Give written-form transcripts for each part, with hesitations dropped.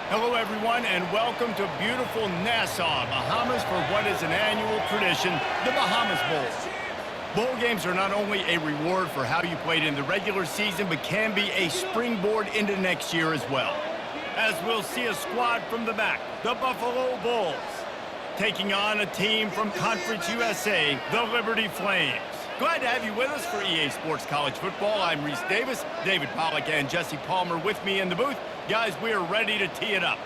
Hello, everyone, and welcome to beautiful Nassau, Bahamas, for what is an annual tradition, the Bahamas Bowl. Bowl games are not only a reward for how you played in the regular season, but can be a springboard into next year as well. As we'll see a squad from the back, the Buffalo Bulls, taking on a team from Conference USA, the Liberty Flames. Glad to have you with us for EA Sports College Football. I'm Reese Davis, David Pollack, and Jesse Palmer with me in the booth. Guys, we are ready to tee it up.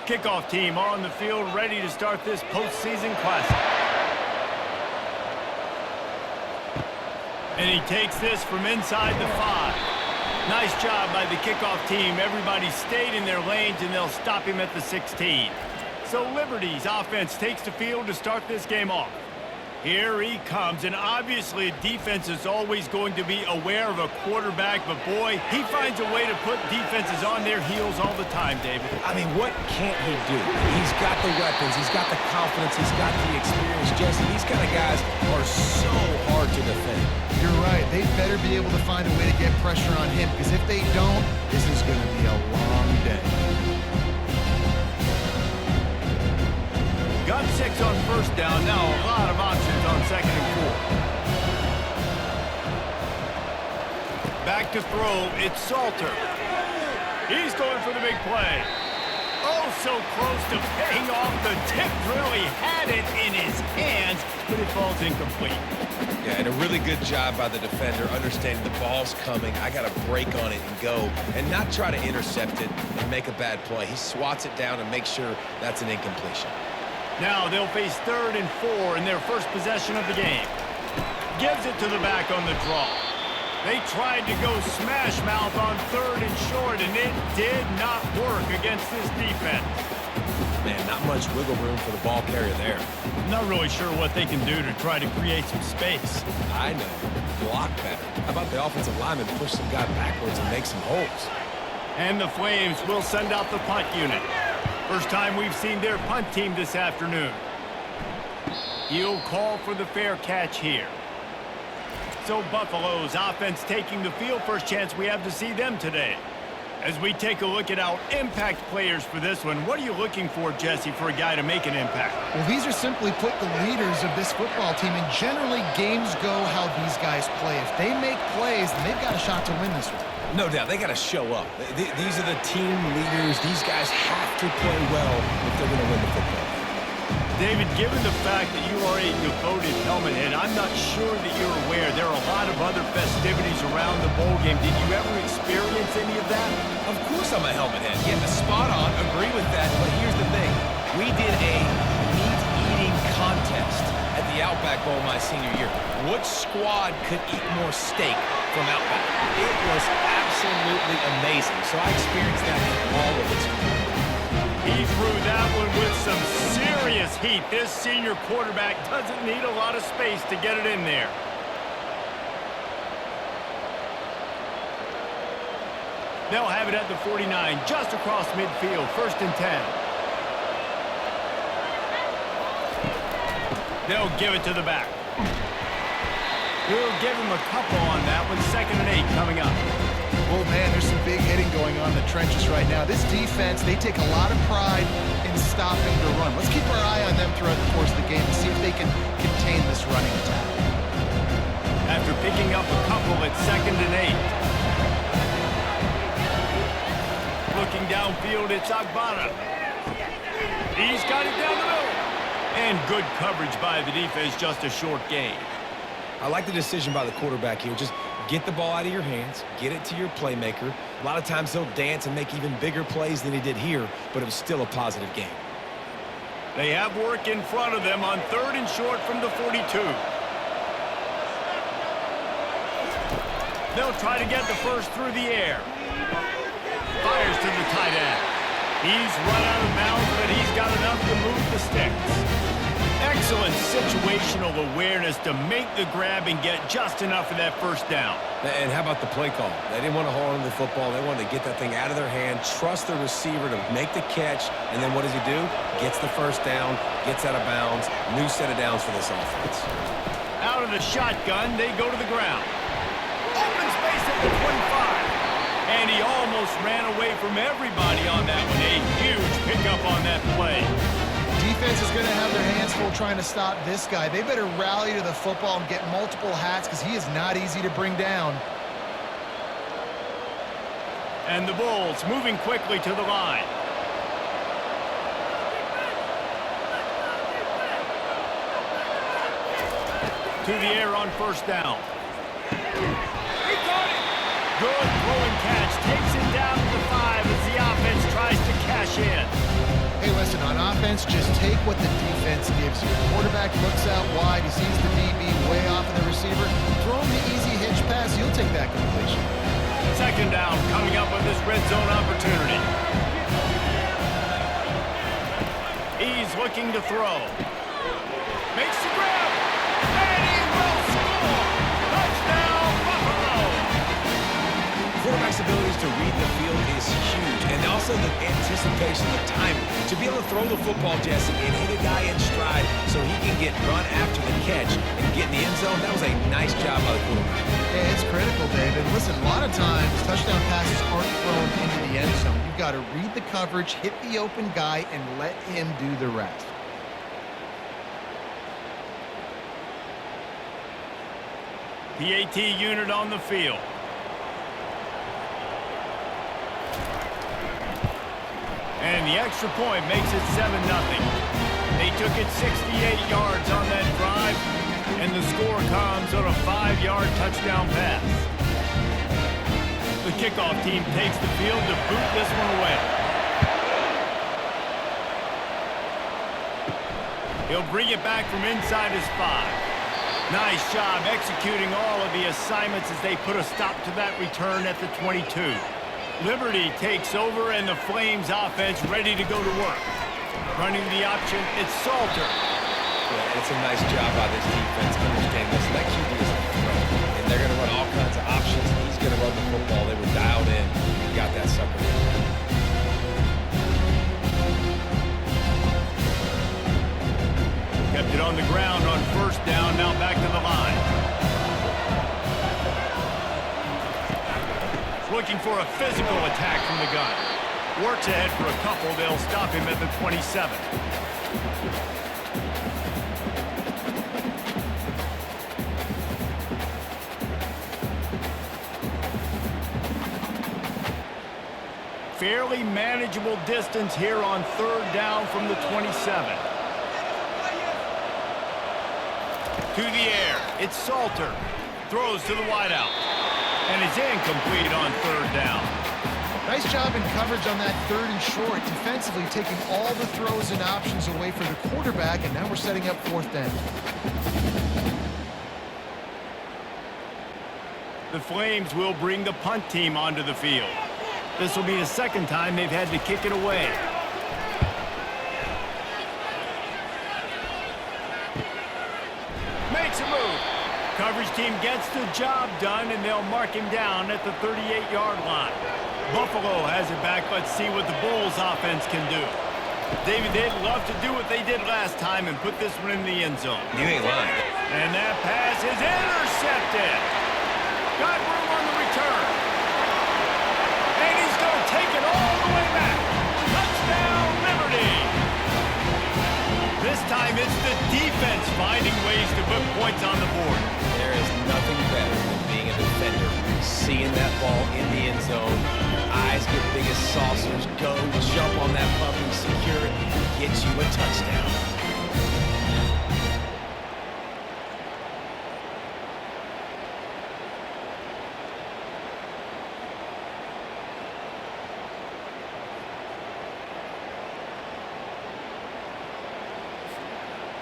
Kickoff team on the field, ready to start this postseason classic. And he takes this from inside the 5. Nice job by the kickoff team. Everybody stayed in their lanes, and they'll stop him at the 16. So Liberty's offense takes the field to start this game off. Here he comes, and obviously defense is always going to be aware of a quarterback, but boy, he finds a way to put defenses on their heels all the time, David. I mean, what can't he do? He's got the weapons, he's got the confidence, he's got the experience. Jesse, these kind of guys are so hard to defend. You're right. They better be able to find a way to get pressure on him, because if they don't, this is going to be a long day. Got 6 on first down. Now a lot of options on 2nd and 4. Back to throw. It's Salter. He's going for the big play. Oh, so close to paying off. The tip drill. He had it in his hands, but it falls incomplete. Yeah, and a really good job by the defender, understanding the ball's coming. I got to break on it and go, and not try to intercept it and make a bad play. He swats it down and makes sure that's an incompletion. Now they'll face 3rd and 4 in their first possession of the game. Gives it to the back on the draw. They tried to go smash mouth on 3rd and short, and it did not work against this defense. Man, not much wiggle room for the ball carrier there. Not really sure what they can do to try to create some space. I know. Block better. How about the offensive lineman push some guy backwards and make some holes? And the Flames will send out the punt unit. First time we've seen their punt team this afternoon. He'll call for the fair catch here. So Buffalo's offense taking the field. First chance we have to see them today. As we take a look at our impact players for this one, what are you looking for, Jesse, for a guy to make an impact? Well, these are simply put the leaders of this football team, and generally games go how these guys play. If they make plays, then they've got a shot to win this one. No doubt, they got to show up. These are the team leaders. These guys have to play well if they're going to win the football game. David, given the fact that you are a devoted helmet head, I'm not sure that you're aware there are a lot of other festivities around the bowl game. Did you ever experience any of that? Of course I'm a helmet head. Yeah, spot on. Agree with that. But here's the thing. We did a meat-eating contest at the Outback Bowl my senior year. What squad could eat more steak from Outback? It was absolutely amazing. So I experienced that in all of its glory. He threw that one with some serious heat. This senior quarterback doesn't need a lot of space to get it in there. They'll have it at the 49, just across midfield, 1st and 10. They'll give it to the back. We'll give him a couple on that one. 2nd and 8 coming up. Oh, man, there's some big hitting going on in the trenches right now. This defense, they take a lot of pride in stopping the run. Let's keep our eye on them throughout the course of the game and see if they can contain this running attack. After picking up a couple at 2nd and 8. Looking downfield, it's Agbana. He's got it down the middle. And good coverage by the defense, just a short gain. I like the decision by the quarterback here. Just get the ball out of your hands, get it to your playmaker. A lot of times he'll dance and make even bigger plays than he did here, but it was still a positive game. They have work in front of them on 3rd and short from the 42. They'll try to get the first through the air. Fires to the tight end. He's run out of bounds, but he's got enough to move the sticks. Excellent situational awareness to make the grab and get just enough of that first down. And how about the play call? They didn't want to hold on to the football. They wanted to get that thing out of their hand, trust the receiver to make the catch, and then what does he do? Gets the first down, gets out of bounds. New set of downs for this offense. Out of the shotgun, they go to the ground. Open space at the 25. And he almost ran away from everybody on that one. A huge pickup on that play. Defense is going to have their hands full trying to stop this guy. They better rally to the football and get multiple hats because he is not easy to bring down. And the Bulls moving quickly to the line. To the air on first down. He got it! Good throw and catch. Takes it down to the 5 as the offense tries to cash in. Hey, listen, on offense, just take what the defense gives you. The quarterback looks out wide. He sees the DB way off of the receiver. Throw him the easy hitch pass. You'll take that completion. Second down coming up with this red zone opportunity. He's looking to throw. Makes the grab. And he will score. Touchdown, Buffalo. Quarterback's abilities to read the field is huge, and also the anticipation, the timing. To be able to throw the football, Jesse, and hit a guy in stride so he can get run after the catch and get in the end zone, that was a nice job by the quarterback. Yeah, it's critical, David. Listen, a lot of times, touchdown passes aren't thrown into the end zone. You've got to read the coverage, hit the open guy, and let him do the rest. PAT unit on the field. And the extra point makes it 7-0. They took it 68 yards on that drive, and the score comes on a 5-yard touchdown pass. The kickoff team takes the field to boot this one away. He'll bring it back from inside his 5. Nice job executing all of the assignments as they put a stop to that return at the 22. Liberty takes over, and the Flames offense ready to go to work. Running the option, it's Salter. Yeah, it's a nice job by this defense. Understand this. That QB is a threat, and they're going to run all kinds of options. He's going to run the football. They were dialed in. He got that sucker. Kept it on the ground on first down. Now back to the line. Looking for a physical attack from the gun. Works ahead for a couple. They'll stop him at the 27. Fairly manageable distance here on third down from the 27. To the air. It's Salter. Throws to the wideout. And it's incomplete on third down. Nice job in coverage on that 3rd and short. Defensively taking all the throws and options away for the quarterback, and now we're setting up 4th down. The Flames will bring the punt team onto the field. This will be the 2nd time they've had to kick it away. Makes a move. Coverage team gets the job done, and they'll mark him down at the 38-yard line. Buffalo has it back. Let's see what the Bulls offense can do. David, they'd love to do what they did last time and put this one in the end zone. You ain't lying. And that pass is intercepted. Got room on the return. And he's going to take it all the way back. Touchdown, Liberty. This time it's the defense finding ways to put points on the board. There is nothing better than being a defender. Seeing that ball in the end zone, your eyes get big as saucers, go jump on that puppy, secure it, get you a touchdown.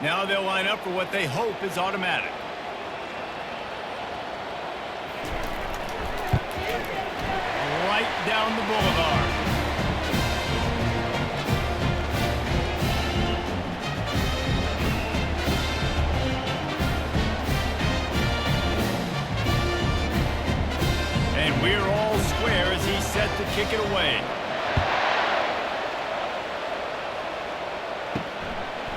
Now they'll line up for what they hope is automatic. Right down the boulevard. kick it away.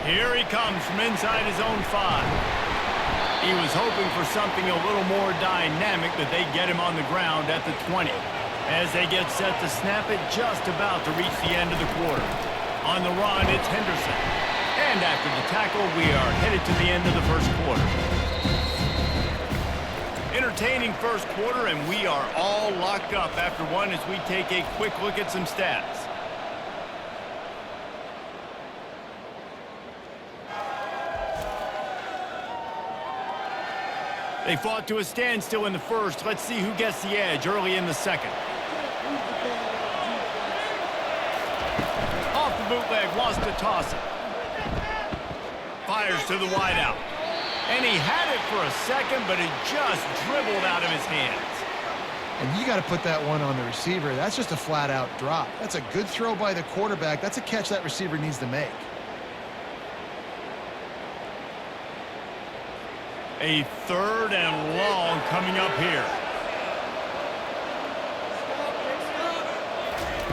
Here he comes from inside his own 5. He was hoping for something a little more dynamic, but they get him on the ground at the 20. As they get set to snap it, just about to reach the end of the quarter. On the run, it's Henderson. And after the tackle, we are headed to the end of the first quarter. Entertaining first quarter, and we are all locked up after one as we take a quick look at some stats. They fought to a standstill in the first. Let's see who gets the edge early in the second. Off the bootleg, wants to toss it. Fires to the wideout. And he had it for a second, but it just dribbled out of his hands. And you got to put that one on the receiver. That's just a flat-out drop. That's a good throw by the quarterback. That's a catch that receiver needs to make. A 3rd and long coming up here.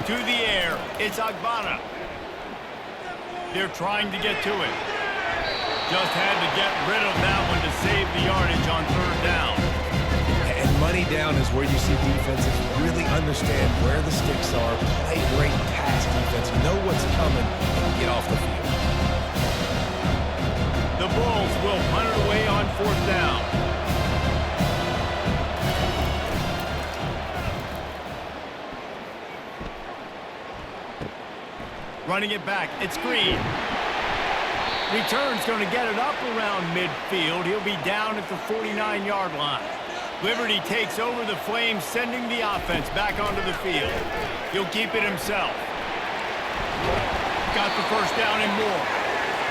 To the air, it's Agbana. They're trying to get to it. Just had to get rid of that one to save the yardage on 3rd down. And money down is where you see defenses really understand where the sticks are, play great pass defense, know what's coming, and get off the field. The Bulls will punt it away on 4th down. Running it back, it's Green. Return's going to get it up around midfield. He'll be down at the 49-yard line. Liberty takes over the Flames, sending the offense back onto the field. He'll keep it himself. Got the first down and more.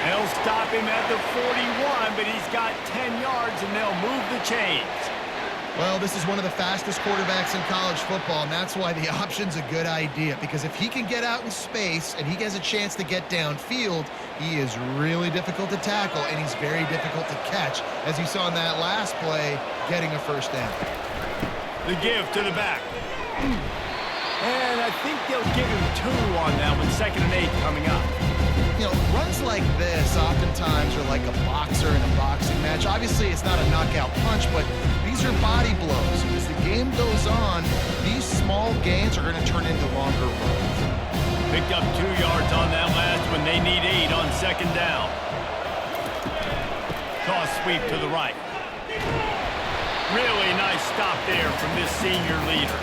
They'll stop him at the 41, but he's got 10 yards, and they'll move the chains. Well, this is one of the fastest quarterbacks in college football, and that's why the option's a good idea, because if he can get out in space and he has a chance to get downfield, he is really difficult to tackle, and he's very difficult to catch, as you saw in that last play, getting a first down. The give to the back. And I think they'll give him 2 on that one, 2nd and 8 coming up. You know, runs like this oftentimes are like a boxer in a boxing match. Obviously, it's not a knockout punch, but these are body blows. As the game goes on, these small gains are going to turn into longer runs. Picked up 2 yards on that last one. They need 8 on 2nd down. Toss sweep to the right. Really nice stop there from this senior leader.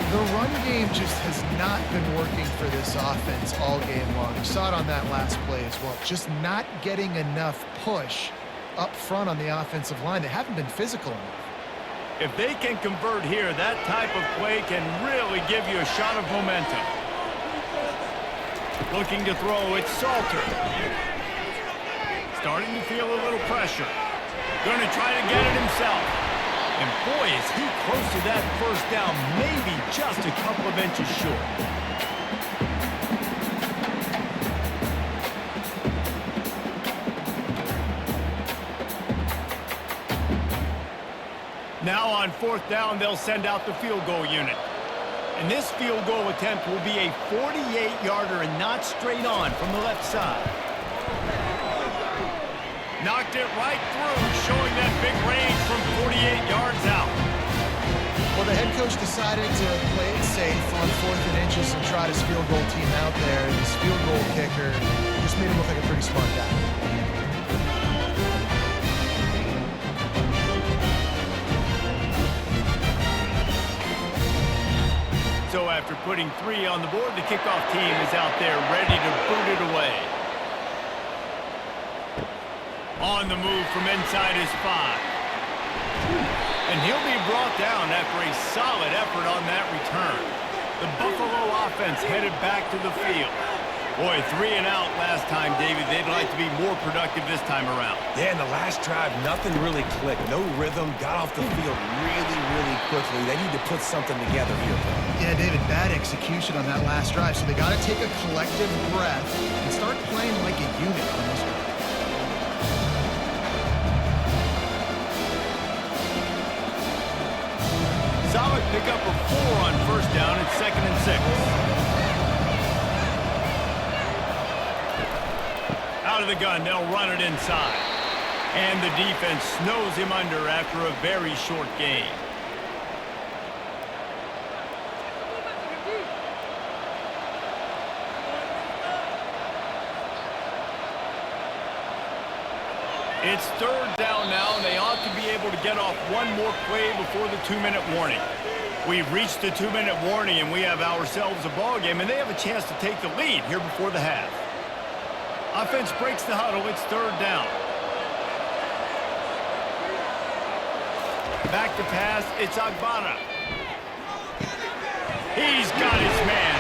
The run game just has not been working for this offense all game long. You saw it on that last play as well. Just not getting enough push up front on the offensive line. They haven't been physical enough. If they can convert here, that type of play can really give you a shot of momentum. Looking to throw, it's Salter. Starting to feel a little pressure. Going to try to get it himself. And boy, is he close to that first down, maybe just a couple of inches short. Now on 4th down, they'll send out the field goal unit. And this field goal attempt will be a 48-yarder and not straight on from the left side. Knocked it right through, showing that big range from 48 yards out. Well, the head coach decided to play it safe on 4th and inches and trot his field goal team out there. And his field goal kicker just made him look like a pretty smart guy. So after putting 3 on the board, the kickoff team is out there ready to boot it away. On the move from inside his 5. And he'll be brought down after a solid effort on that return. The Buffalo offense headed back to the field. Boy, 3 and out last time, David. They'd like to be more productive this time around. Yeah, in the last drive, nothing really clicked. No rhythm, got off the field really, really quickly. They need to put something together here. Yeah, David, bad execution on that last drive. So they got to take a collective breath and start playing like a unit on this one. Solid pickup of 4 on 1st down. It's 2nd and 6. Out of the gun, they'll run it inside. And the defense snows him under after a very short gain. It's 3rd down now, and they ought to be able to get off one more play before the 2-minute warning. We've reached the 2-minute warning, and we have ourselves a ball game, and they have a chance to take the lead here before the half. Offense breaks the huddle. It's 3rd down. Back to pass. It's Agbara. He's got his man.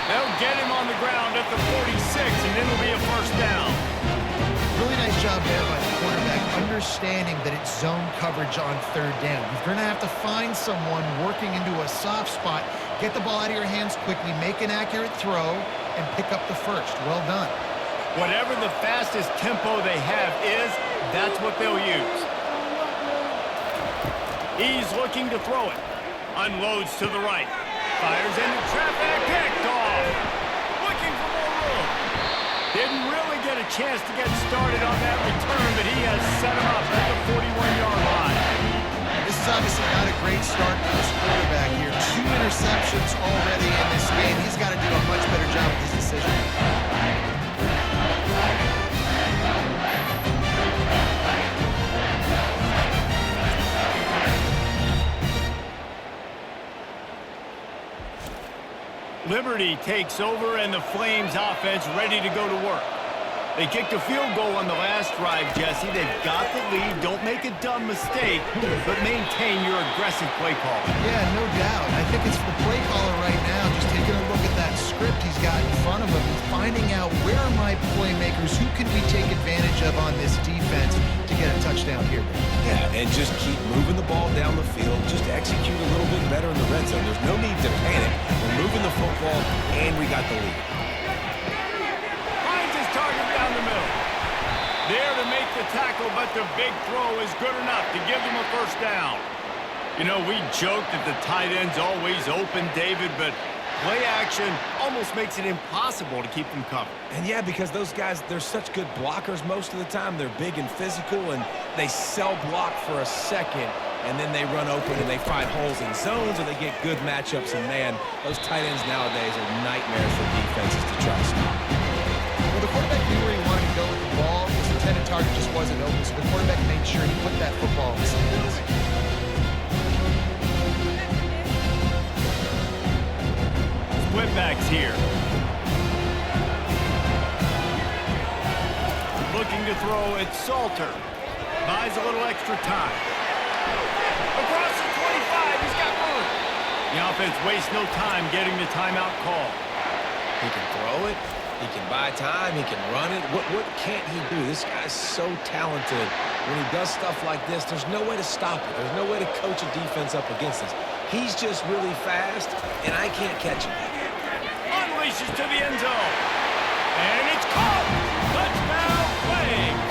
They'll get him on the ground at the 46, and it'll be a 1st down. Really nice job there by the quarterback, understanding that it's zone coverage on 3rd down. You're going to have to find someone working into a soft spot, get the ball out of your hands quickly, make an accurate throw, and pick up the 1st. Well done. Whatever the fastest tempo they have is, that's what they'll use. He's looking to throw it. Unloads to the right. Fires into traffic. Picked off. Looking for more room. Didn't really get a chance to get started on that return, but he has set him up at the 41-yard line. This is obviously not a great start for this quarterback here. 2 interceptions already in this game. He's got to do a much better job with his decision. Liberty takes over, and the Flames offense ready to go to work. They kicked a field goal on the last drive, Jesse. They've got the lead. Don't make a dumb mistake, but maintain your aggressive play call. Yeah, no doubt. I think it's the play caller right now just taking a look at that script he's got in front of him and finding out where are my playmakers, who can we take advantage of on this defense to get a touchdown here. Yeah, and just keep moving the ball down the field. Just execute a little bit better in the red zone. There's no need to panic. We're moving the football, and we got the lead. Finds his target down the middle. There to make the tackle, but the big throw is good enough to give them a 1st down. You know, we joke that the tight end's always open, David, but play action almost makes it impossible to keep them covered. And yeah, because those guys, they're such good blockers most of the time. They're big and physical, and they sell block for a second, and then they run open and they find holes in zones, or they get good matchups. And man, those tight ends nowadays are nightmares for defenses to try to stop. Well, the quarterback knew where he wanted to go with the ball. His intended target just wasn't open, so the quarterback made sure he put that football in somebody's. Whitbacks here. Looking to throw, it's Salter. Buys a little extra time. Across the 25, he's got room. The offense wastes no time getting the timeout call. He can throw it. He can buy time. He can run it. What can't he do? This guy's so talented. When he does stuff like this, there's no way to stop it. There's no way to coach a defense up against this. He's just really fast, and I can't catch him. Unleashes to the end zone. And it's caught. Touchdown Flames.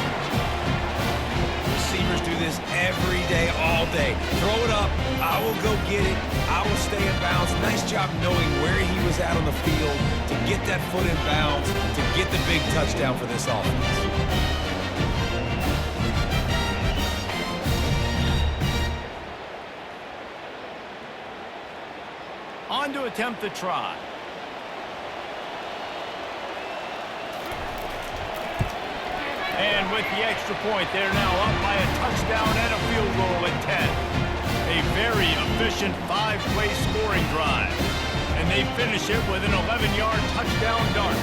Receivers do this every day, all day. Throw it up. I will go get it. I will stay in bounds. Nice job knowing where he was at on the field to get that foot in bounds, to get the big touchdown for this offense. On to attempt the try. And with the extra point, they're now up by a touchdown and a field goal at 10. A very efficient 5-play scoring drive. And they finish it with an 11-yard touchdown dart.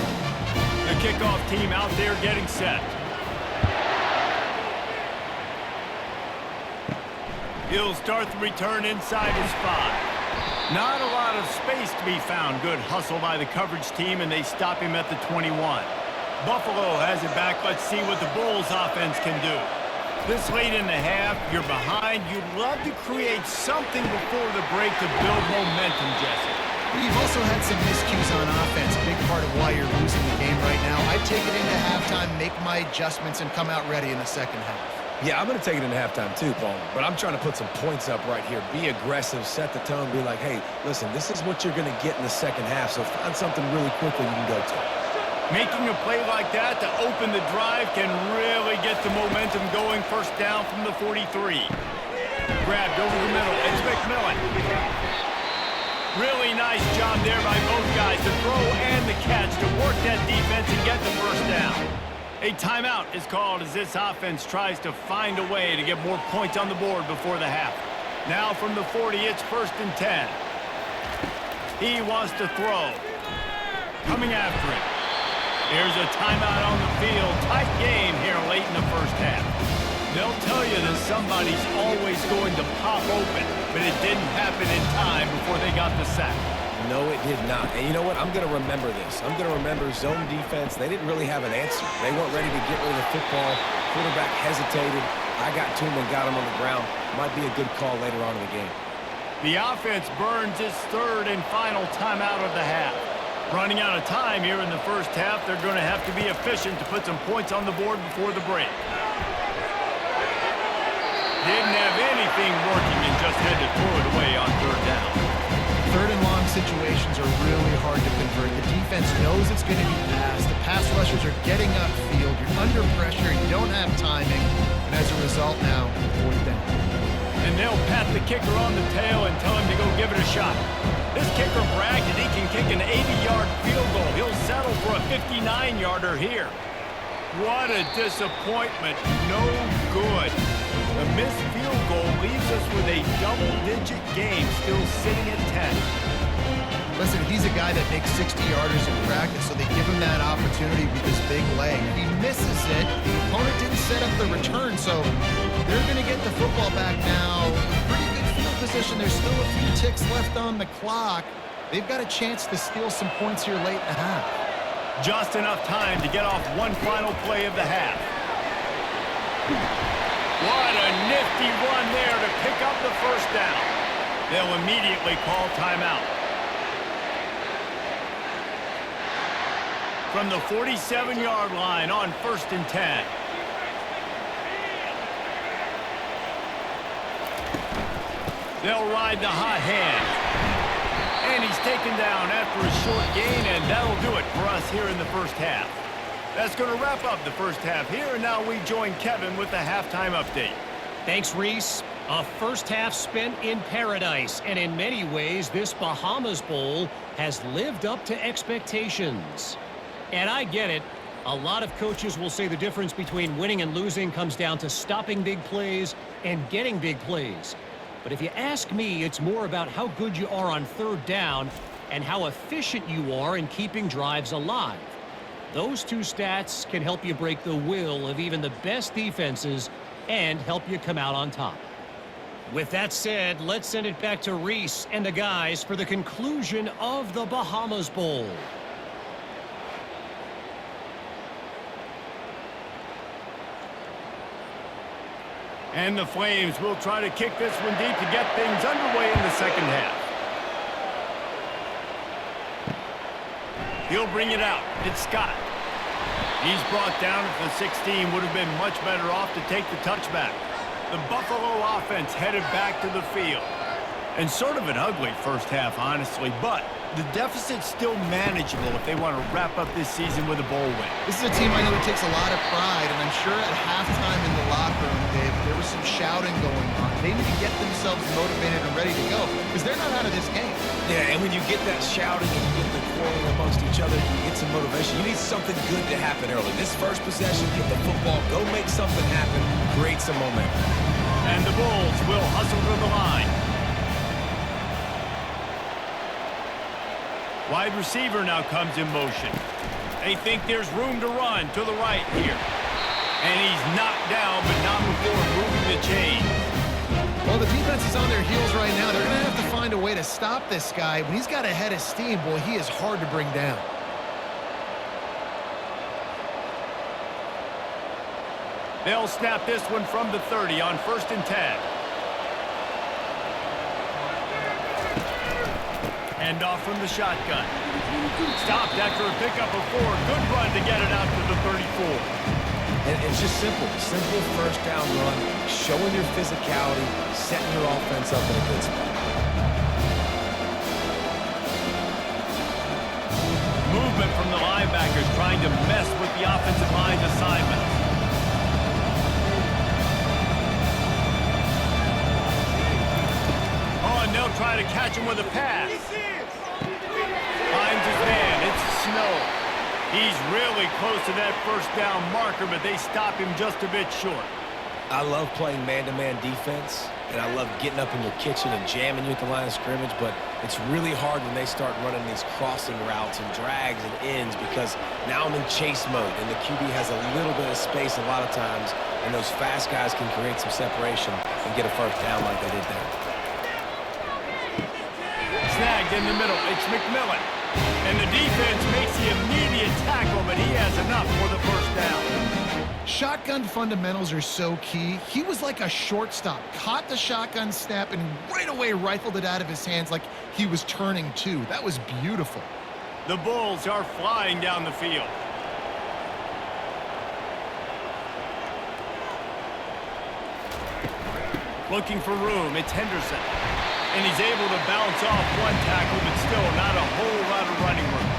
The kickoff team out there getting set. He'll start the return inside his 5. Not a lot of space to be found. Good hustle by the coverage team, and they stop him at the 21. Buffalo has it back. Let's see what the Bulls offense can do. This late in the half, you're behind. You'd love to create something before the break to build momentum, Jesse. You've also had some miscues on offense, a big part of why you're losing the game right now. I'd take it into halftime, make my adjustments, and come out ready in the second half. Yeah, I'm going to take it into halftime too, Paul. But I'm trying to put some points up right here. Be aggressive, set the tone, be like, hey, listen, this is what you're going to get in the second half, so find something really quickly you can go to. Making a play like that to open the drive can really get the momentum going. First down from the 43. Grabbed over the middle. It's McMillan. Really nice job there by both guys, the throw and the catch, to work that defense and get the first down. A timeout is called as this offense tries to find a way to get more points on the board before the half. Now from the 40, it's 1st and 10. He wants to throw. Coming after it. Here's a timeout on the field. Tight game here late in the first half. They'll tell you that somebody's always going to pop open, but it didn't happen in time before they got the sack. No, it did not. And you know what? I'm going to remember this. I'm going to remember zone defense. They didn't really have an answer. They weren't ready to get rid of the football. Quarterback hesitated. I got to him and got him on the ground. Might be a good call later on in the game. The offense burns its 3rd and final timeout of the half. Running out of time here in the first half, they're going to have to be efficient to put some points on the board before the break. Didn't have anything working and just had to throw it away on 3rd down. 3rd and long situations are really hard to convert. The defense knows it's going to be passed. The pass rushers are getting upfield. You're under pressure. You don't have timing. And as a result now, 4th down. And they'll pat the kicker on the tail and tell him to go give it a shot. This kicker bragged that he can kick an 80-yard field goal. He'll settle for a 59-yarder here. What a disappointment. No good. The missed field goal leaves us with a double-digit game still sitting at 10. Listen, he's a guy that makes 60-yarders in practice, so they give him that opportunity with this big leg. He misses it. The opponent didn't set up the return, so they're going to get the football back now. Pretty good field position. There's still a few ticks left on the clock. They've got a chance to steal some points here late in the half. Just enough time to get off one final play of the half. What a nifty run there to pick up the first down. They'll immediately call timeout. From the 47-yard line on 1st and 10. They'll ride the hot hand. And he's taken down after a short gain, and that'll do it for us here in the first half. That's going to wrap up the first half here, and now we join Kevin with the halftime update. Thanks, Reese. A first half spent in paradise, and in many ways, this Bahamas Bowl has lived up to expectations. And I get it. A lot of coaches will say the difference between winning and losing comes down to stopping big plays and getting big plays. But if you ask me, it's more about how good you are on 3rd down and how efficient you are in keeping drives alive. Those two stats can help you break the will of even the best defenses and help you come out on top. With that said, let's send it back to Reese and the guys for the conclusion of the Bahamas Bowl. And the Flames will try to kick this one deep to get things underway in the second half. He'll bring it out. It's Scott. He's brought down at the 16. Would have been much better off to take the touchback. The Buffalo offense headed back to the field. And sort of an ugly first half, honestly, but the deficit's still manageable if they want to wrap up this season with a bowl win. This is a team I know that takes a lot of pride, and I'm sure at halftime in the locker room, Dave, there was some shouting going on. They need to get themselves motivated and ready to go, because they're not out of this game. Yeah, and when you get that shouting and you get the quarreling amongst each other, you get some motivation. You need something good to happen early. This first possession, get the football, go make something happen, create some momentum. And the Bulls will hustle to the line. Wide receiver now comes in motion. They think there's room to run to the right here. And he's knocked down, but not before moving the chain. Well, the defense is on their heels right now. They're going to have to find a way to stop this guy. When he's got a head of steam, boy, he is hard to bring down. They'll snap this one from the 30 on 1st and 10. Hand off from the shotgun. Stopped after a pickup of 4. Good run to get it out to the 34. And it's just simple. Simple first down run, showing your physicality, setting your offense up in a good spot. Movement from the linebackers trying to mess with the offensive line's assignments. Oh, and they'll try to catch him with a pass. Finds his man. It's Snow. He's really close to that first down marker, but they stop him just a bit short. I love playing man-to-man defense, and I love getting up in your kitchen and jamming you at the line of scrimmage, but it's really hard when they start running these crossing routes and drags and ends because now I'm in chase mode, and the QB has a little bit of space a lot of times, and those fast guys can create some separation and get a first down like they did there. Snagged in the middle. It's McMillan. And the defense makes the immediate tackle, but he has enough for the first down. Shotgun fundamentals are so key. He was like a shortstop, caught the shotgun snap, and right away rifled it out of his hands like he was turning two. That was beautiful. The Bulls are flying down the field. Looking for room. It's Henderson. And he's able to bounce off one tackle, but still not a whole lot of running room.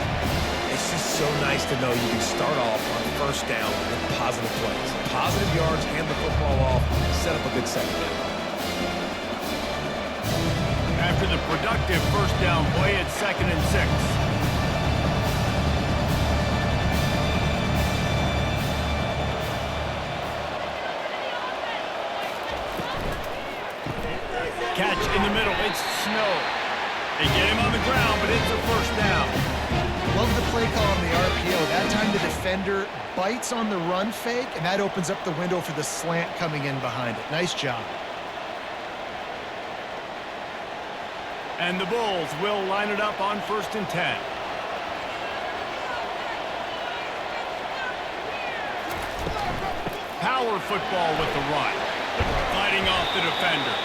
It's just so nice to know you can start off on first down with positive plays. Positive yards, hand the football off, set up a good second down. After the productive first down play, it's 2nd and 6. Catch in the middle. It's Snow. They get him on the ground, but it's a first down. Love the play call on the RPO. That time the defender bites on the run fake, and that opens up the window for the slant coming in behind it. Nice job. And the Bulls will line it up on 1st and 10. Power football with the run. Fighting off the defender.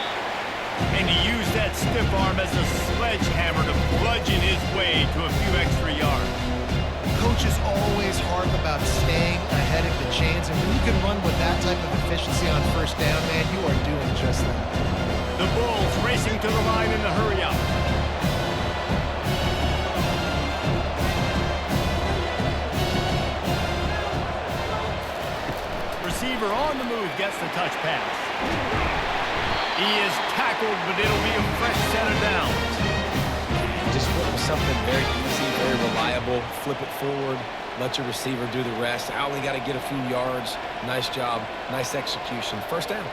And he used that stiff arm as a sledgehammer to bludgeon his way to a few extra yards. Coach is always hard about staying ahead of the chains, and when you can run with that type of efficiency on first down, man, you are doing just that. The Bulls racing to the line in the hurry-up. Receiver on the move gets the touch pass. He is tackled, but it'll be a fresh set of downs. Just put something very easy, very reliable. Flip it forward, let your receiver do the rest. I only got to get a few yards. Nice job, nice execution. First down.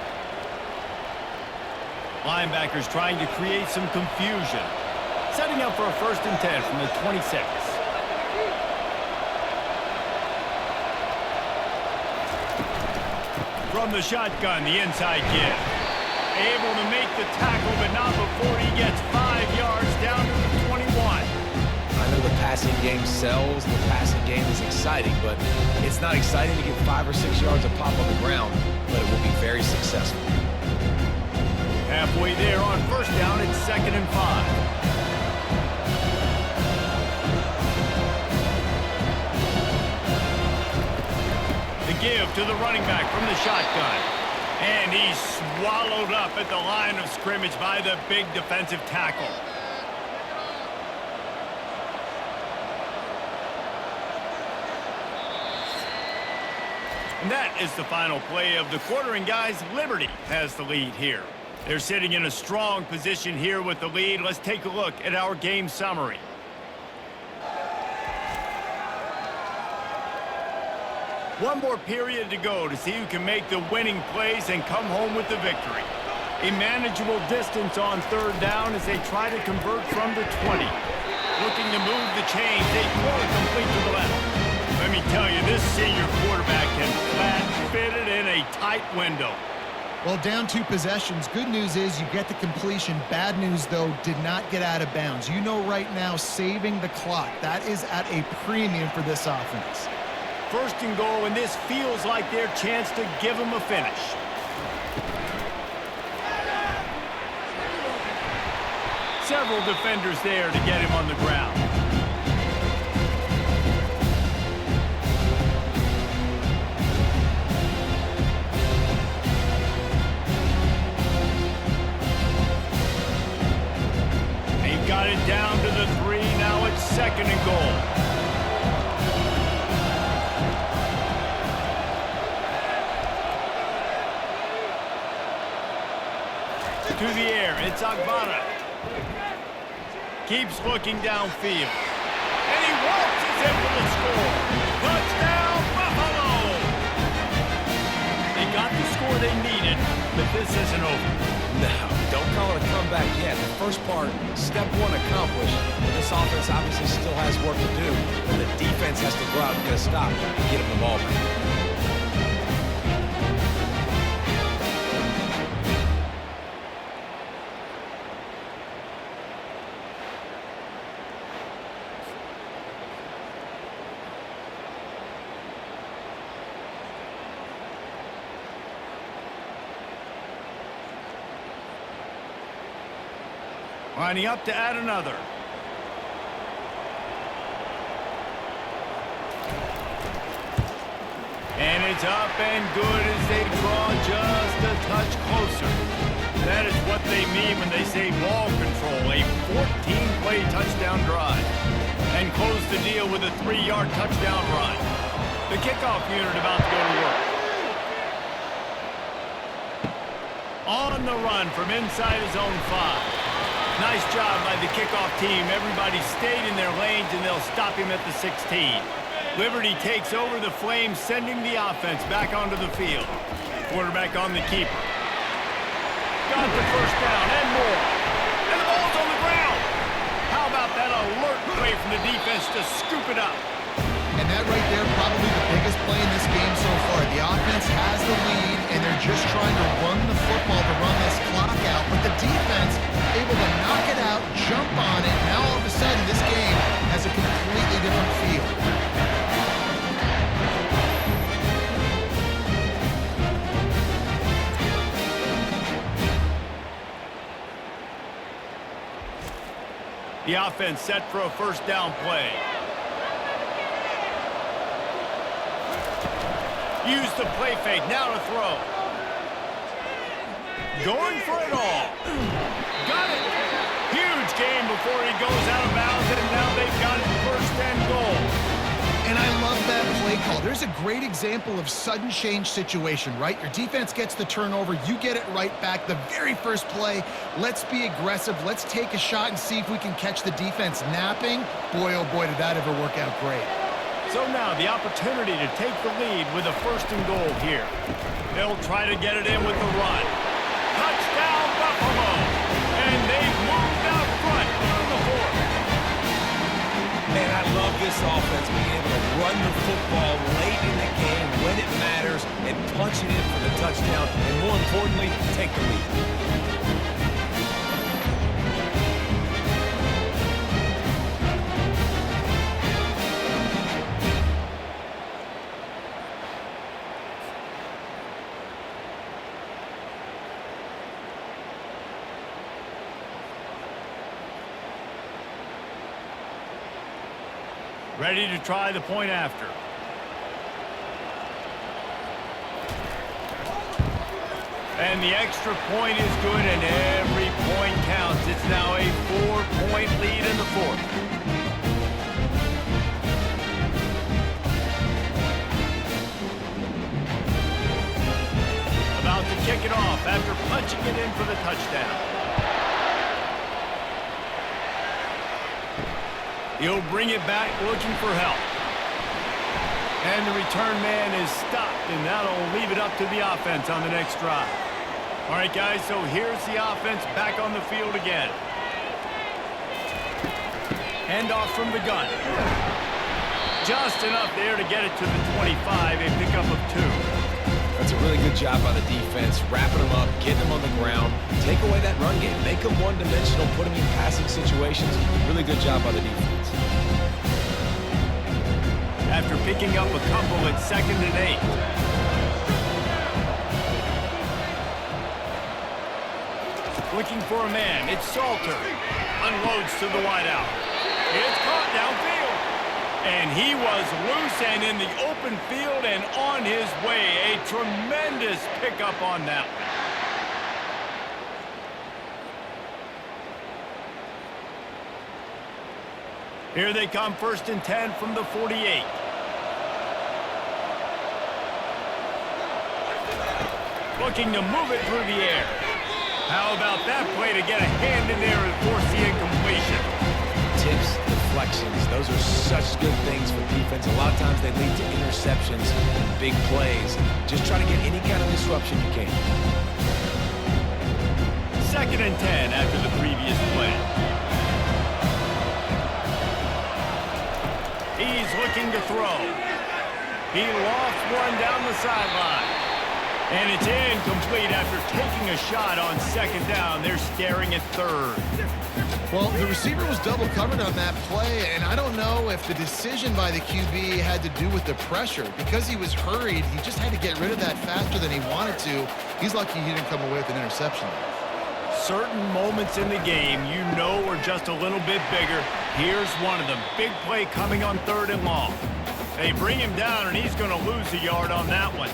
Linebackers trying to create some confusion. Setting up for a 1st and 10 from the 26. From the shotgun, the inside kid. Able to make the tackle, but not before he gets 5 yards down to the 21. I know the passing game sells, the passing game is exciting, but it's not exciting to get 5 or 6 yards of pop on the ground, but it will be very successful. Halfway there on first down, it's 2nd and 5. The give to the running back from the shotgun. And he's swallowed up at the line of scrimmage by the big defensive tackle. And that is the final play of the quarter, and guys, Liberty has the lead here. They're sitting in a strong position here with the lead. Let's take a look at our game summary. One more period to go to see who can make the winning plays and come home with the victory. A manageable distance on 3rd down as they try to convert from the 20. Looking to move the chains. They throw it complete to the left. Let me tell you, this senior quarterback can flat fit it in a tight window. Well, down 2 possessions. Good news is you get the completion. Bad news, though, did not get out of bounds. You know right now, saving the clock. That is at a premium for this offense. 1st and goal, and this feels like their chance to give them a finish. Several defenders there to get him on the ground. to the air. It's Agbara. Keeps looking downfield. And he waltzes in for the score. Touchdown, Buffalo! They got the score they needed, but this isn't over. No, don't call it a comeback yet. The first part, step one accomplished. But this offense obviously still has work to do. And the defense has to go out and get a stop and get them the ball back. Lining up to add another. And it's up and good as they draw just a touch closer. That is what they mean when they say ball control, a 14-play touchdown drive. And close the deal with a 3-yard touchdown run. The kickoff unit about to go to work. On the run from inside his own 5. Nice job by the kickoff team. Everybody stayed in their lanes, and they'll stop him at the 16. Liberty takes over the Flames, sending the offense back onto the field. Quarterback on the keeper. Got the first down and more. And the ball's on the ground. How about that alert play from the defense to scoop it up? And that right there, probably the biggest play in this game so far. The offense has the lead, and they're just trying to run the football to run this clock out. But the defense able to knock it out, jump on it. Now all of a sudden, this game has a completely different feel. The offense set for a first down play. Use the play fake, now to throw. Going for it all. Got it. Huge game before he goes out of bounds, and now they've got it first and goal. And I love that play call. There's a great example of sudden change situation, right? Your defense gets the turnover, you get it right back. The very first play, let's be aggressive. Let's take a shot and see if we can catch the defense napping. Boy, oh boy, did that ever work out great. So now the opportunity to take the lead with a first and goal here. They'll try to get it in with the run. Touchdown, Buffalo! And they've moved out front in the 4th. Man, I love this offense being able to run the football late in the game when it matters and punch it in for the touchdown, and more importantly, take the lead. Ready to try the point after. And the extra point is good, and every point counts. It's now a 4-point lead in the 4th. About to kick it off after punching it in for the touchdown. He'll bring it back looking for help. And the return man is stopped, and that'll leave it up to the offense on the next drive. All right, guys, so here's the offense back on the field again. Handoff from the gun. Just enough there to get it to the 25, a pickup of 2. That's a really good job by the defense, wrapping them up, getting them on the ground, take away that run game, make them one-dimensional, put them in passing situations. Really good job by the defense. After picking up a couple at 2nd and 8. Looking for a man. It's Salter. Unloads to the wideout. It's caught downfield. And he was loose and in the open field and on his way. A tremendous pickup on that one. Here they come, 1st and 10 from the 48. Looking to move it through the air. How about that play to get a hand in there and force the incompletion? Tips, deflections, those are such good things for defense. A lot of times they lead to interceptions and big plays. Just try to get any kind of disruption you can. 2nd and 10 after the previous play. He's looking to throw. He lofts one down the sideline. And it's incomplete after taking a shot on 2nd down. They're staring at 3rd. Well, the receiver was double covered on that play, and I don't know if the decision by the QB had to do with the pressure. Because he was hurried, he just had to get rid of that faster than he wanted to. He's lucky he didn't come away with an interception. Certain moments in the game you know are just a little bit bigger. Here's one of them. Big play coming on 3rd and long. They bring him down, and he's going to lose a yard on that one.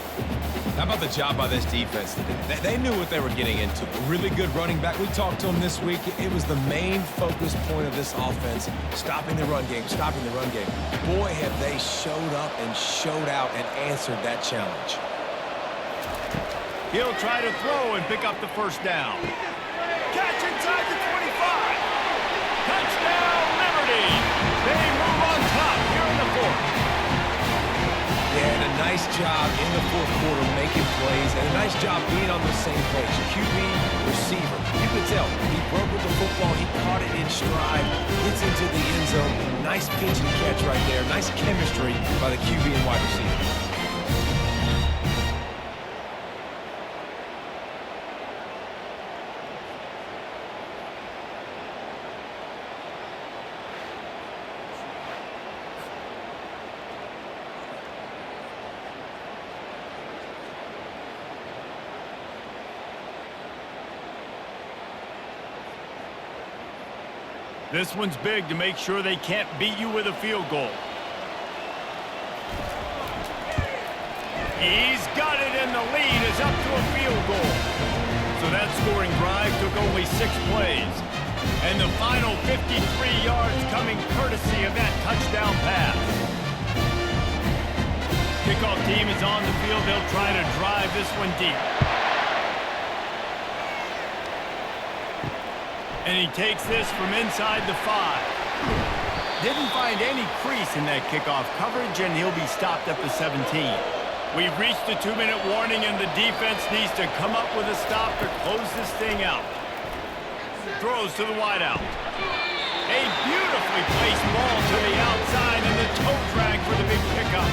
How about the job by this defense? They knew what they were getting into. A really good running back. We talked to him this week. It was the main focus point of this offense, stopping the run game, stopping the run game. Boy, have they showed up and showed out and answered that challenge. He'll try to throw and pick up the 1st down. Catch inside the 25. Touchdown, Liberty. They move on top here in the 4th. Yeah, and a nice job in the 4th quarter making plays, and a nice job being on the same page. QB, receiver. You could tell he broke with the football. He caught it in stride, gets into the end zone. Nice pitch and catch right there. Nice chemistry by the QB and wide receiver. This one's big to make sure they can't beat you with a field goal. He's got it, and the lead is up to a field goal. So that scoring drive took only 6 plays. And the final 53 yards coming courtesy of that touchdown pass. Kickoff team is on the field. They'll try to drive this one deep. And he takes this from inside the 5. Didn't find any crease in that kickoff coverage, and he'll be stopped at the 17. We've reached the 2-minute warning, and the defense needs to come up with a stop to close this thing out. Throws to the wideout. A beautifully placed ball to the outside, and the toe drag for the big pickup.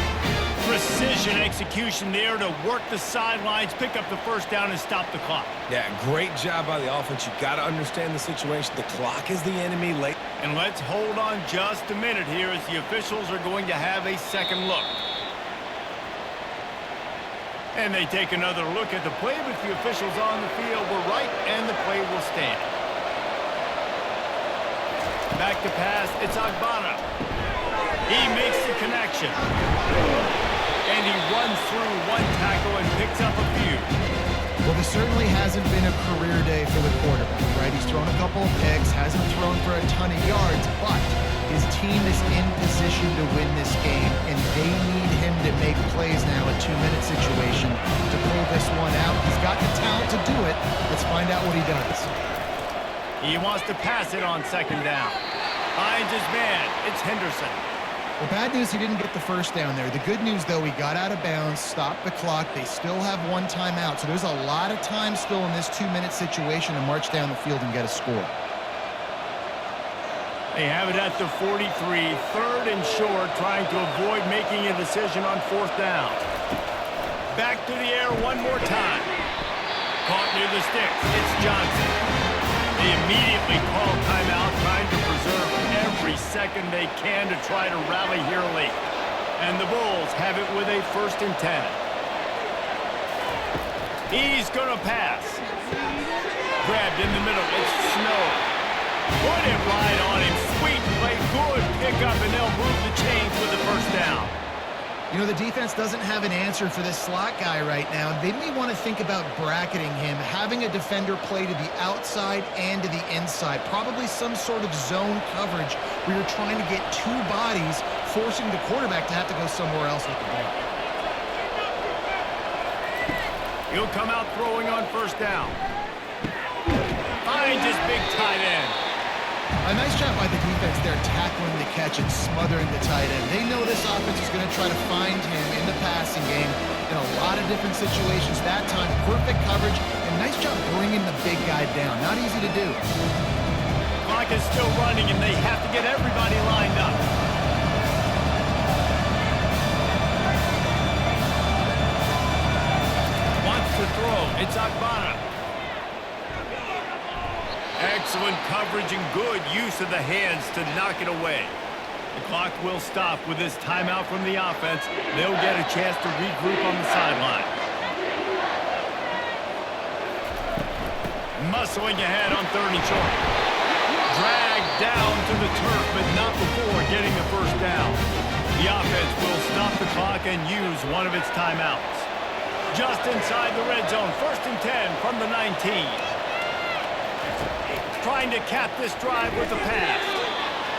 Precision execution there to work the sidelines, pick up the 1st down, and stop the clock. Yeah, great job by the offense. You got to understand the situation. The clock is the enemy late. And let's hold on just a minute here as the officials are going to have a second look. And they take another look at the play, but the officials on the field were right, and the play will stand. Back to pass, it's Agbana. He makes the connection. And he runs through one tackle and picks up a few. Well, this certainly hasn't been a career day for the quarterback, right? He's thrown a couple of picks, hasn't thrown for a ton of yards, but his team is in position to win this game, and they need him to make plays now, a 2-minute situation, to pull this one out. He's got the talent to do it. Let's find out what he does. He wants to pass it on 2nd down. Finds his man. It's Henderson. The bad news, he didn't get the 1st down there. The good news, though, he got out of bounds, stopped the clock. They still have 1 timeout, so there's a lot of time still in this 2-minute situation to march down the field and get a score. They have it at the 43, 3rd and short, trying to avoid making a decision on 4th down. Back to the air one more time. Caught near the sticks. It's Johnson. They immediately call timeout, trying to preserve every second they can to try to rally here late. And the Bulls have it with a 1st and 10. He's going to pass. Grabbed in the middle. It's Snow. Put it right on him. Sweet play. Good pickup, and they'll move the chains with the 1st down. You know, the defense doesn't have an answer for this slot guy right now. They may want to think about bracketing him, having a defender play to the outside and to the inside. Probably some sort of zone coverage where you're trying to get 2 bodies, forcing the quarterback to have to go somewhere else with the ball. He'll come out throwing on 1st down. finds his big tight end. A nice job by the defense there, tackling the catch and smothering the tight end. They know this offense is going to try to find him in the passing game in a lot of different situations. That time, perfect coverage, and nice job bringing the big guy down. Not easy to do. Clock is still running, and they have to get everybody lined up. Wants to throw. It's Agbana. Excellent coverage and good use of the hands to knock it away. The clock will stop with this timeout from the offense. They'll get a chance to regroup on the sideline. Muscling ahead on 3rd and short. Dragged down to the turf, but not before getting the first down. The offense will stop the clock and use one of its timeouts. Just inside the red zone, 1st and 10 from the 19. Trying to cap this drive with a pass.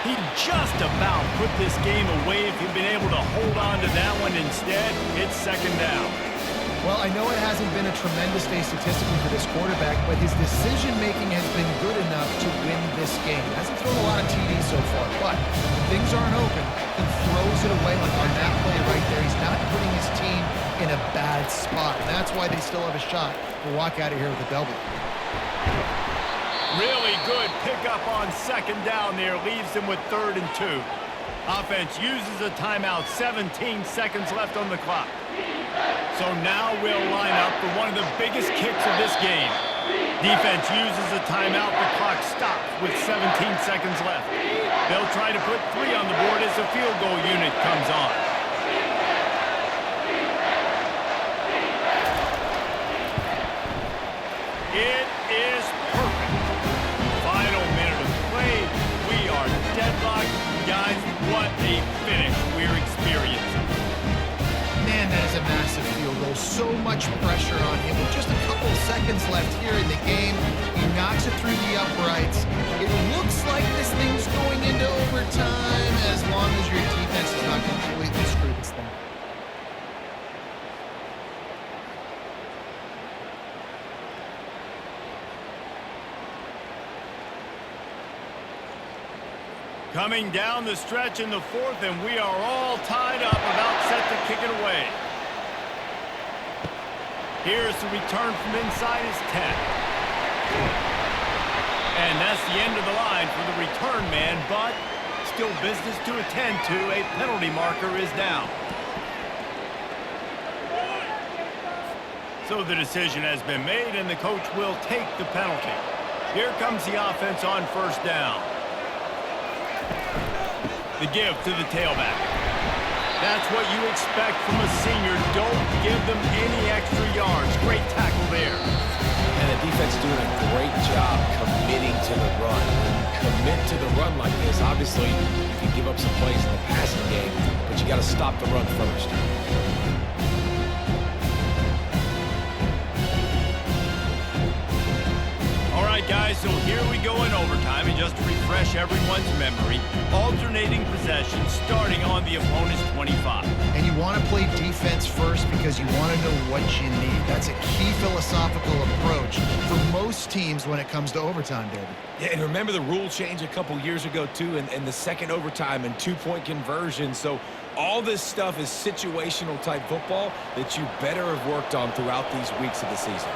He just about put this game away if he'd been able to hold on to that one. Instead, it's 2nd down. Well, I know it hasn't been a tremendous day statistically for this quarterback, but his decision-making has been good enough to win this game. Hasn't thrown a lot of TDs so far, but when things aren't open, he throws it away like on that play right there. He's not putting his team in a bad spot, and that's why they still have a shot to walk out of here with a W. Really good pickup on 2nd down there. Leaves them with 3rd and 2. Offense uses a timeout. 17 seconds left on the clock. So now we'll line up for one of the biggest kicks of this game. Defense uses a timeout. The clock stops with 17 seconds left. They'll try to put 3 on the board as the field goal unit comes on. It is perfect. Final minute of play. We are deadlocked. Guys, what a finish we're experiencing. Man, that is a massive field goal. So much pressure on him. With just a couple of seconds left here in the game, he knocks it through the uprights. It looks like this thing's going into overtime as long as your defense is not completely screwed this thing. Coming down the stretch in the 4th, and we are all tied up, about set to kick it away. Here's the return from inside his 10. And that's the end of the line for the return man, but still business to attend to. A penalty marker is down. So the decision has been made, and the coach will take the penalty. Here comes the offense on 1st down. The give to the tailback. That's what you expect from a senior. Don't give them any extra yards. Great tackle there. And the defense doing a great job committing to the run. When you commit to the run like this, obviously you can give up some plays in the passing game, but you got to stop the run first. All right, guys, so here we go in overtime, and just to refresh everyone's memory, alternating possession starting on the opponent's 25. And you want to play defense first because you want to know what you need. That's a key philosophical approach for most teams when it comes to overtime, David. Yeah, and remember the rule change a couple years ago, too, and the second overtime and 2-point conversion. So all this stuff is situational type football that you better have worked on throughout these weeks of the season.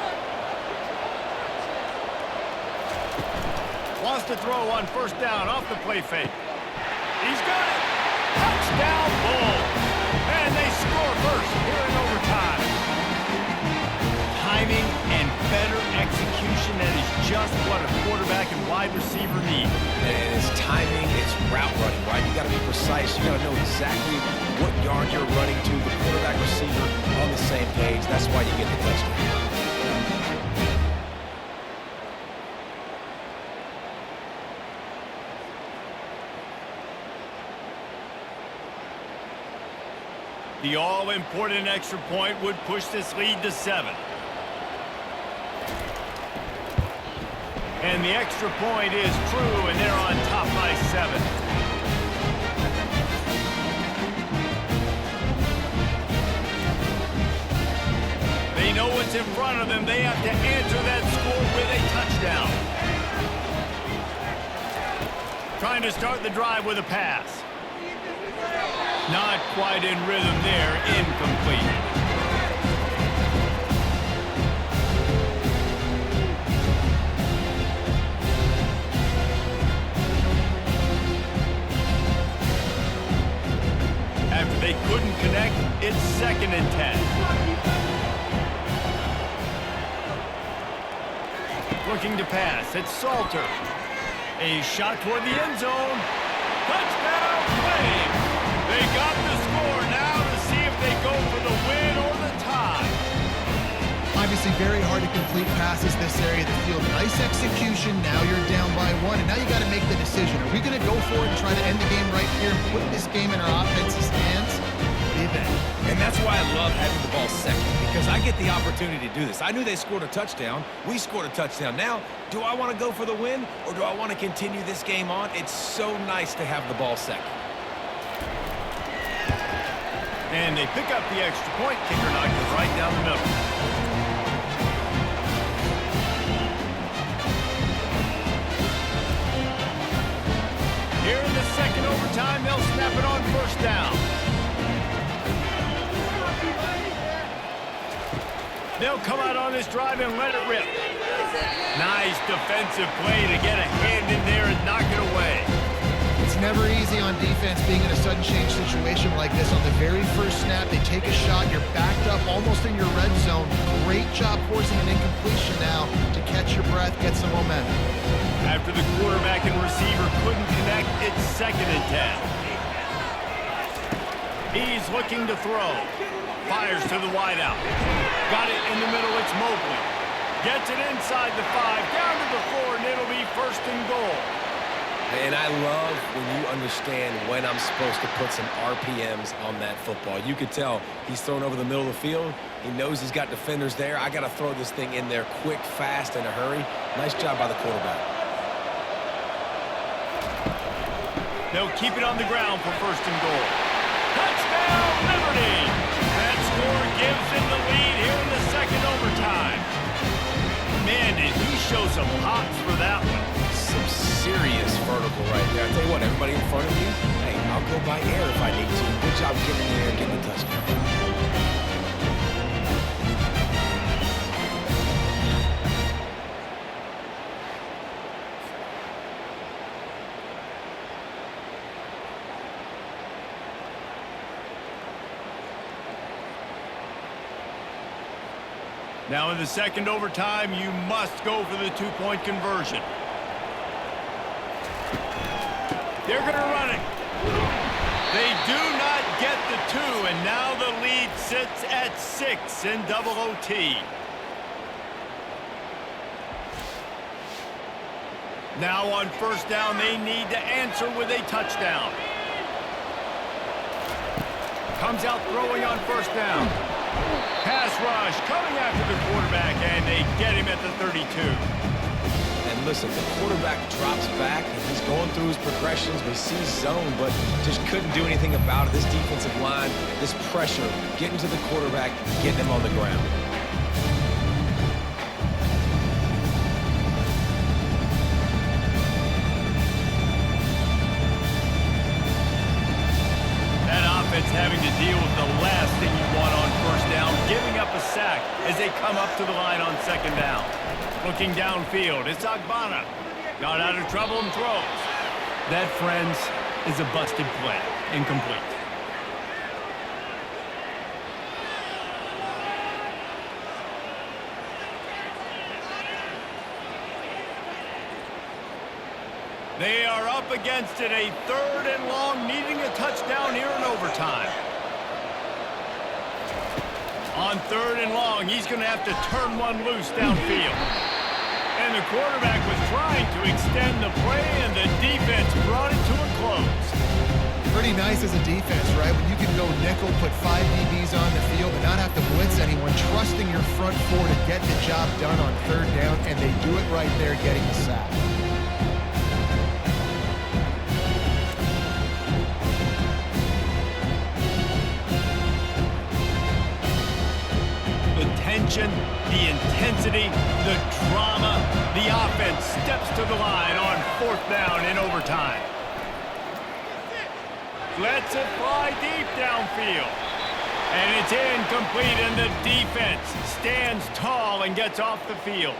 Wants to throw on 1st down off the play fake. He's got it. Touchdown, Bulls. And they score first here in overtime. Timing and better execution, that is just what a quarterback and wide receiver need. And it's timing, it's route running, right? You got to be precise. You got to know exactly what yard you're running to. The quarterback receiver on the same page. That's why you get the touchdown. The all-important extra point would push this lead to 7. And the extra point is true, and they're on top by 7. They know what's in front of them. They have to answer that score with a touchdown. trying to start the drive with a pass. Not quite in rhythm there, incomplete. After they couldn't connect, it's 2nd and 10. Looking to pass, it's Salter. A shot toward the end zone. Touchdown, Flames! They got the score now to see if they go for the win or the tie. Obviously very hard to complete passes this area of the field. Nice execution. Now you're down by 1, and now you got to make the decision. Are we going to go for it and try to end the game right here and put this game in our offense's hands? And that's why I love having the ball second, because I get the opportunity to do this. I knew they scored a touchdown. We scored a touchdown. Now, do I want to go for the win, or do I want to continue this game on? It's so nice to have the ball second. And they pick up the extra point. Kicker knocked it right down the middle. Here in the 2nd overtime, they'll snap it on 1st down. They'll come out on this drive and let it rip. Nice defensive play to get a hand in there and knock it away. It's never easy on defense being in a sudden change situation like this. On the very first snap, they take a shot. You're backed up almost in your red zone. Great job forcing an incompletion now to catch your breath, get some momentum. After the quarterback and receiver couldn't connect, it's 2nd and 10. He's looking to throw. Fires to the wideout. Got it in the middle, it's Mobley. Gets it inside the 5, down to the 4, and it'll be 1st and goal. And I love when you understand when I'm supposed to put some RPMs on that football. You could tell he's thrown over the middle of the field. He knows he's got defenders there. I got to throw this thing in there quick, fast, in a hurry. Nice job by the quarterback. They'll keep it on the ground for 1st and goal. Touchdown, Liberty! That score gives them the lead here in the 2nd overtime. Man, did he show some hops for that one. Some serious vertical right there. I tell you what, everybody in front of you, hey, I'll go by air if I need to. Good job getting in there and getting the touchdown. Now in the 2nd overtime, you must go for the 2-point conversion. They're going to run it. They do not get the 2, and now the lead sits at 6 in double OT. Now on 1st down, they need to answer with a touchdown. Comes out throwing on 1st down. Pass rush coming after the quarterback, and they get him at the 32. And listen, the quarterback drops back, and he's going through his progressions. We see zone, but just couldn't do anything about it. This defensive line, this pressure, getting to the quarterback, getting him on the ground. Having to deal with the last thing you want on 1st down, giving up a sack as they come up to the line on 2nd down. Looking downfield, it's Agbana. Got out of trouble and throws. That, friends, is a busted play. Incomplete. They are up against it, a 3rd and long, needing a touchdown here in overtime. On 3rd and long, he's going to have to turn one loose downfield. And the quarterback was trying to extend the play, and the defense brought it to a close. Pretty nice as a defense, right? When you can go nickel, put 5 DBs on the field, and not have to blitz anyone, trusting your front 4 to get the job done on 3rd down, and they do it right there, getting the sack. The intensity, the drama, the offense steps to the line on 4th down in overtime. Lets it fly deep downfield. And it's incomplete, and the defense stands tall and gets off the field.